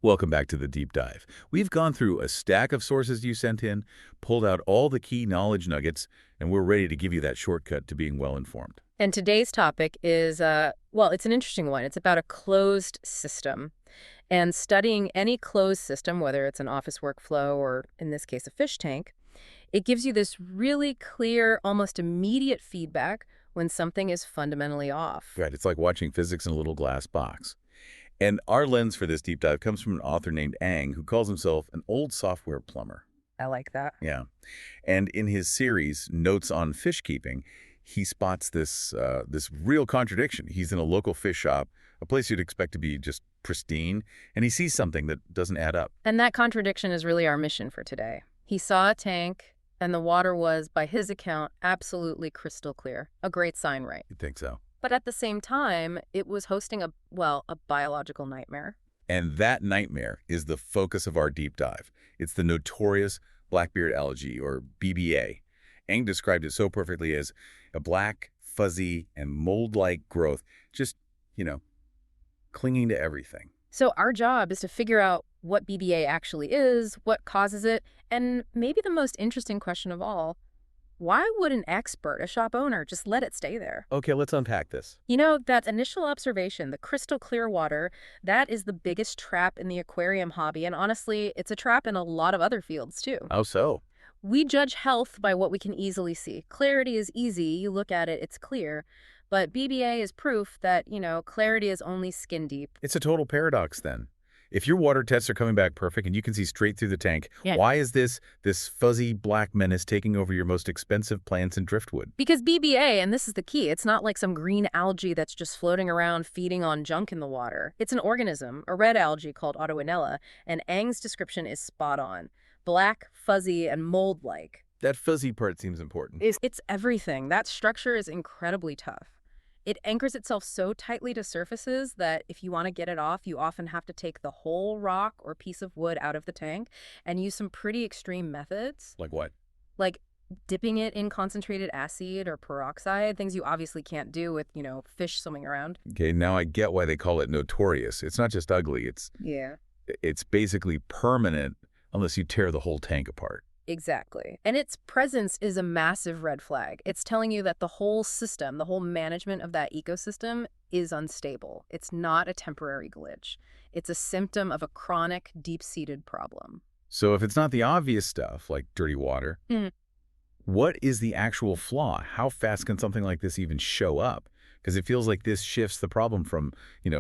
Welcome back to the deep dive. We've gone through a stack of sources you sent in, pulled out all the key knowledge nuggets, and we're ready to give you that shortcut to being well-informed. And today's topic is, well, it's an interesting one. It's about a closed system. And studying any closed system, whether it's an office workflow or, in this case, a fish tank, it gives you this really clear, almost immediate feedback when something is fundamentally off. Right, it's like watching physics in a little glass box. And our lens for this deep dive comes from an author named Ang, who calls himself an old software plumber. I like that. Yeah. And in his series, Notes on Fishkeeping, he spots this real contradiction. He's in a local fish shop, a place you'd expect to be just pristine, and he sees something that doesn't add up. And that contradiction is really our mission for today. He saw a tank, and the water was, by his account, absolutely crystal clear. A great sign, right? You think so? But at the same time, it was hosting a biological nightmare. And that nightmare is the focus of our deep dive. It's the notorious Black Beard Algae, or BBA. Ang described it so perfectly as a black, fuzzy, and mold-like growth, just, clinging to everything. So our job is to figure out what BBA actually is, what causes it, and maybe the most interesting question of all, why would an expert, a shop owner, just let it stay there? Okay, let's unpack this. That initial observation, the crystal clear water, that is the biggest trap in the aquarium hobby, and honestly, it's a trap in a lot of other fields too. How so? We judge health by what we can easily see. Clarity is easy, you look at it, it's clear. But BBA is proof that, clarity is only skin deep. It's a total paradox then. If your water tests are coming back perfect and you can see straight through the tank, why is this fuzzy black menace taking over your most expensive plants and driftwood? Because BBA, and this is the key, it's not like some green algae that's just floating around feeding on junk in the water. It's an organism, a red algae called Autoinella, and Ang's description is spot on. Black, fuzzy, and mold-like. That fuzzy part seems important. It's everything. That structure is incredibly tough. It anchors itself so tightly to surfaces that if you want to get it off, you often have to take the whole rock or piece of wood out of the tank and use some pretty extreme methods. Like what? Like dipping it in concentrated acid or peroxide, things you obviously can't do with, fish swimming around. Okay, now I get why they call it notorious. It's not just ugly. It's basically permanent unless you tear the whole tank apart. Exactly. And its presence is a massive red flag. It's telling you that the whole system, the whole management of that ecosystem is unstable. It's not a temporary glitch. It's a symptom of a chronic, deep-seated problem. So if it's not the obvious stuff, like dirty water, what is the actual flaw? How fast can something like this even show up? Because it feels like this shifts the problem from,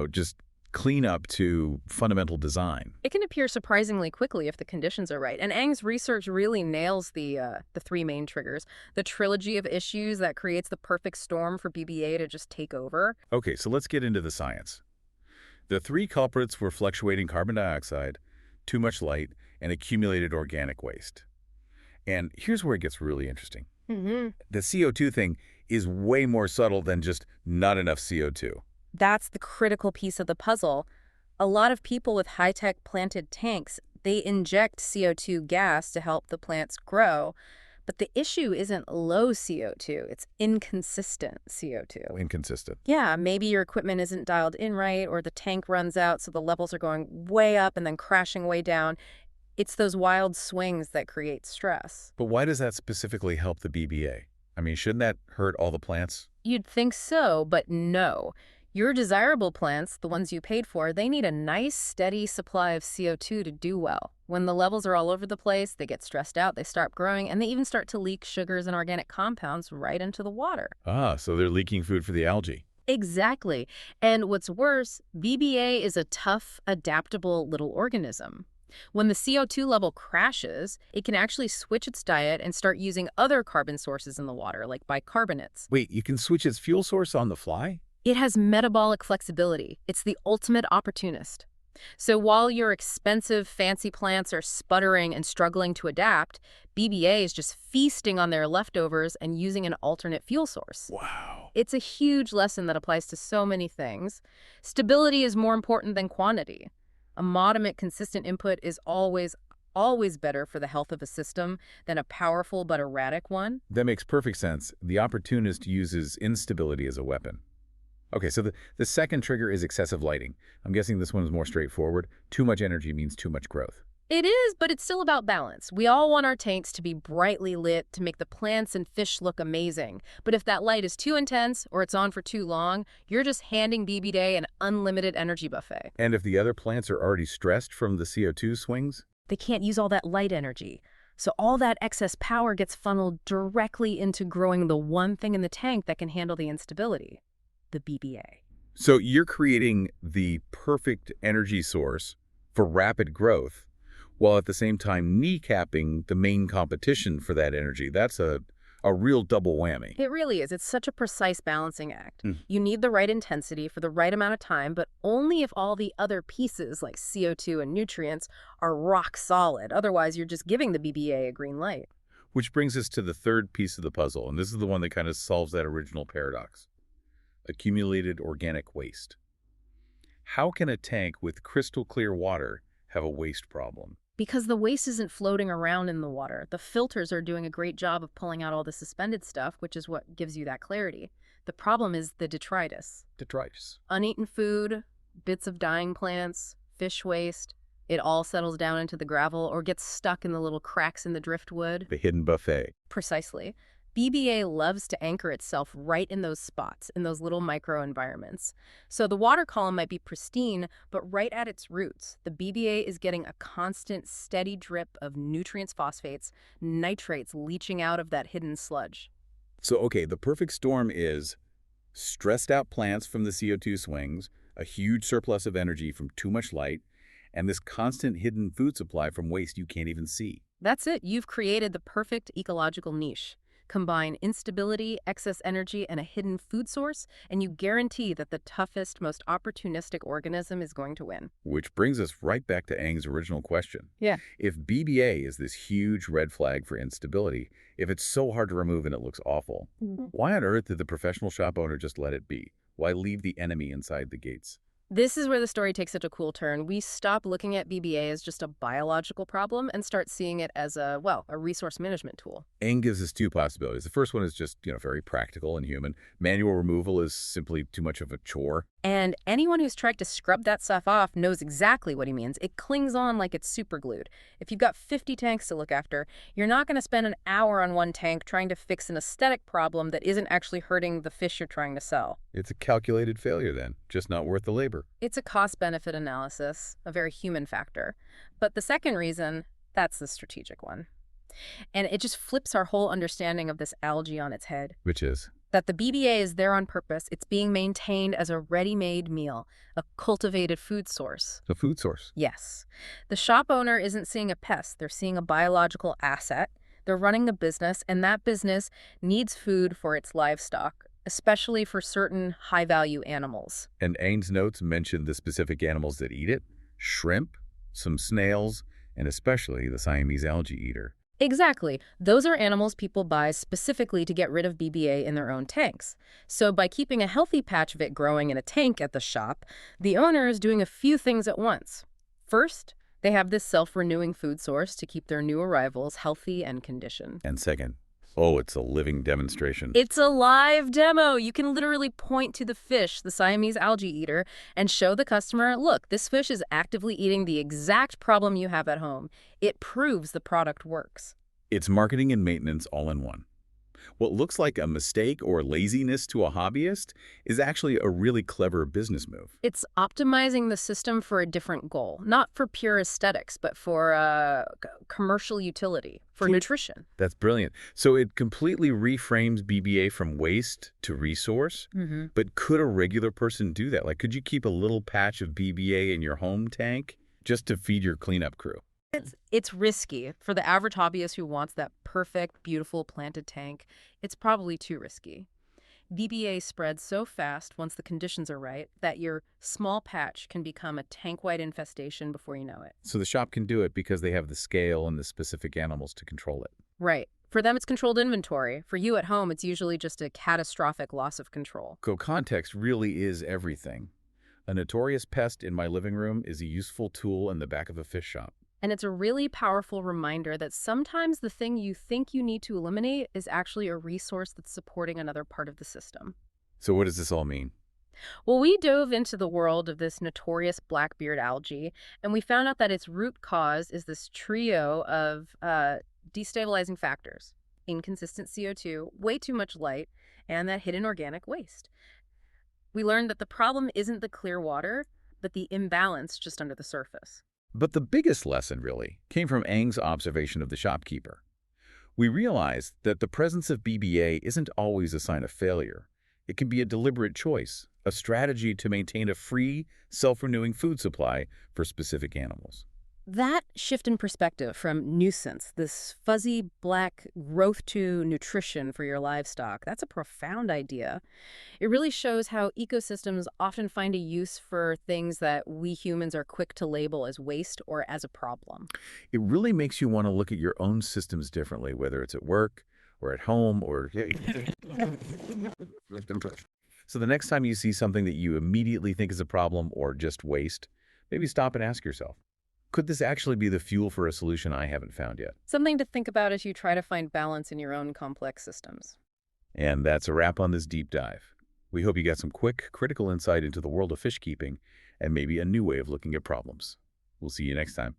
just cleanup to fundamental design. It can appear surprisingly quickly if the conditions are right. And Ang's research really nails the three main triggers, the trilogy of issues that creates the perfect storm for BBA to just take over. Okay, so let's get into the science. The three culprits were fluctuating carbon dioxide, too much light, and accumulated organic waste. And here's where it gets really interesting. The CO2 thing is way more subtle than just not enough CO2. That's the critical piece of the puzzle. A lot of people with high-tech planted tanks, they inject CO2 gas to help the plants grow. But the issue isn't low CO2, it's inconsistent CO2. Inconsistent. Yeah, maybe your equipment isn't dialed in right, or the tank runs out so the levels are going way up and then crashing way down. It's those wild swings that create stress. But why does that specifically help the BBA? I mean, shouldn't that hurt all the plants? You'd think so, but no. Your desirable plants, the ones you paid for, they need a nice, steady supply of CO2 to do well. When the levels are all over the place, they get stressed out, they start growing, and they even start to leak sugars and organic compounds right into the water. Ah, so they're leaking food for the algae. Exactly. And what's worse, BBA is a tough, adaptable little organism. When the CO2 level crashes, it can actually switch its diet and start using other carbon sources in the water, like bicarbonates. Wait, you can switch its fuel source on the fly? It has metabolic flexibility. It's the ultimate opportunist. So while your expensive, fancy plants are sputtering and struggling to adapt, BBA is just feasting on their leftovers and using an alternate fuel source. Wow. It's a huge lesson that applies to so many things. Stability is more important than quantity. A moderate, consistent input is always better for the health of a system than a powerful but erratic one. That makes perfect sense. The opportunist uses instability as a weapon. Okay, so the second trigger is excessive lighting. I'm guessing this one is more straightforward. Too much energy means too much growth. It is, but it's still about balance. We all want our tanks to be brightly lit to make the plants and fish look amazing. But if that light is too intense or it's on for too long, you're just handing BBA an unlimited energy buffet. And if the other plants are already stressed from the CO2 swings? They can't use all that light energy. So all that excess power gets funneled directly into growing the one thing in the tank that can handle the instability, the BBA. So you're creating the perfect energy source for rapid growth, while at the same time kneecapping the main competition for that energy. That's a real double whammy. It really is. It's such a precise balancing act. You need the right intensity for the right amount of time, but only if all the other pieces like CO2 and nutrients are rock solid. Otherwise, you're just giving the BBA a green light. Which brings us to the third piece of the puzzle, and this is the one that kind of solves that original paradox. Accumulated organic waste. How can a tank with crystal clear water have a waste problem? Because the waste isn't floating around in the water. The filters are doing a great job of pulling out all the suspended stuff, which is what gives you that clarity. The problem is the detritus. Detritus. Uneaten food, bits of dying plants, fish waste. It all settles down into the gravel or gets stuck in the little cracks in the driftwood. The hidden buffet. Precisely. BBA loves to anchor itself right in those spots, in those little microenvironments. So the water column might be pristine, but right at its roots, the BBA is getting a constant, steady drip of nutrients, phosphates, nitrates leaching out of that hidden sludge. So, okay, the perfect storm is stressed out plants from the CO2 swings, a huge surplus of energy from too much light, and this constant hidden food supply from waste you can't even see. That's it. You've created the perfect ecological niche. Combine instability, excess energy, and a hidden food source, and you guarantee that the toughest, most opportunistic organism is going to win. Which brings us right back to Aang's original question. Yeah. If BBA is this huge red flag for instability, if it's so hard to remove and it looks awful, why on earth did the professional shop owner just let it be? Why leave the enemy inside the gates? This is where the story takes such a cool turn. We stop looking at BBA as just a biological problem and start seeing it as a resource management tool. Aang gives us two possibilities. The first one is just, very practical and human. Manual removal is simply too much of a chore. And anyone who's tried to scrub that stuff off knows exactly what he means. It clings on like it's superglued. If you've got 50 tanks to look after, you're not going to spend an hour on one tank trying to fix an aesthetic problem that isn't actually hurting the fish you're trying to sell. It's a calculated failure then, just not worth the labor. It's a cost-benefit analysis, a very human factor. But the second reason, that's the strategic one. And it just flips our whole understanding of this algae on its head. Which is? That the BBA is there on purpose. It's being maintained as a ready-made meal, a cultivated food source. The food source. Yes. The shop owner isn't seeing a pest. They're seeing a biological asset. They're running a business, and that business needs food for its livestock, especially for certain high-value animals. And Aang's notes mention the specific animals that eat it: shrimp, some snails, and especially the Siamese algae eater. Exactly. Those are animals people buy specifically to get rid of BBA in their own tanks. So by keeping a healthy patch of it growing in a tank at the shop, the owner is doing a few things at once. First, they have this self-renewing food source to keep their new arrivals healthy and conditioned. And second, it's a living demonstration. It's a live demo. You can literally point to the fish, the Siamese algae eater, and show the customer, look, this fish is actively eating the exact problem you have at home. It proves the product works. It's marketing and maintenance all in one. What looks like a mistake or laziness to a hobbyist is actually a really clever business move. It's optimizing the system for a different goal, not for pure aesthetics, but for commercial utility, for nutrition. That's brilliant. So it completely reframes BBA from waste to resource. But could a regular person do that? Like, could you keep a little patch of BBA in your home tank just to feed your cleanup crew? It's risky. For the average hobbyist who wants that perfect, beautiful planted tank, it's probably too risky. BBA spreads so fast once the conditions are right that your small patch can become a tank-wide infestation before you know it. So the shop can do it because they have the scale and the specific animals to control it. Right. For them, it's controlled inventory. For you at home, it's usually just a catastrophic loss of control. So context really is everything. A notorious pest in my living room is a useful tool in the back of a fish shop. And it's a really powerful reminder that sometimes the thing you think you need to eliminate is actually a resource that's supporting another part of the system. So what does this all mean? Well, we dove into the world of this notorious black beard algae, and we found out that its root cause is this trio of destabilizing factors: inconsistent CO2, way too much light, and that hidden organic waste. We learned that the problem isn't the clear water, but the imbalance just under the surface. But the biggest lesson, really, came from Ang's observation of the shopkeeper. We realized that the presence of BBA isn't always a sign of failure. It can be a deliberate choice, a strategy to maintain a free, self-renewing food supply for specific animals. That shift in perspective from nuisance, this fuzzy black growth, to nutrition for your livestock, that's a profound idea. It really shows how ecosystems often find a use for things that we humans are quick to label as waste or as a problem. It really makes you want to look at your own systems differently, whether it's at work or at home or... So the next time you see something that you immediately think is a problem or just waste, maybe stop and ask yourself, could this actually be the fuel for a solution I haven't found yet? Something to think about as you try to find balance in your own complex systems. And that's a wrap on this deep dive. We hope you got some quick, critical insight into the world of fish keeping and maybe a new way of looking at problems. We'll see you next time.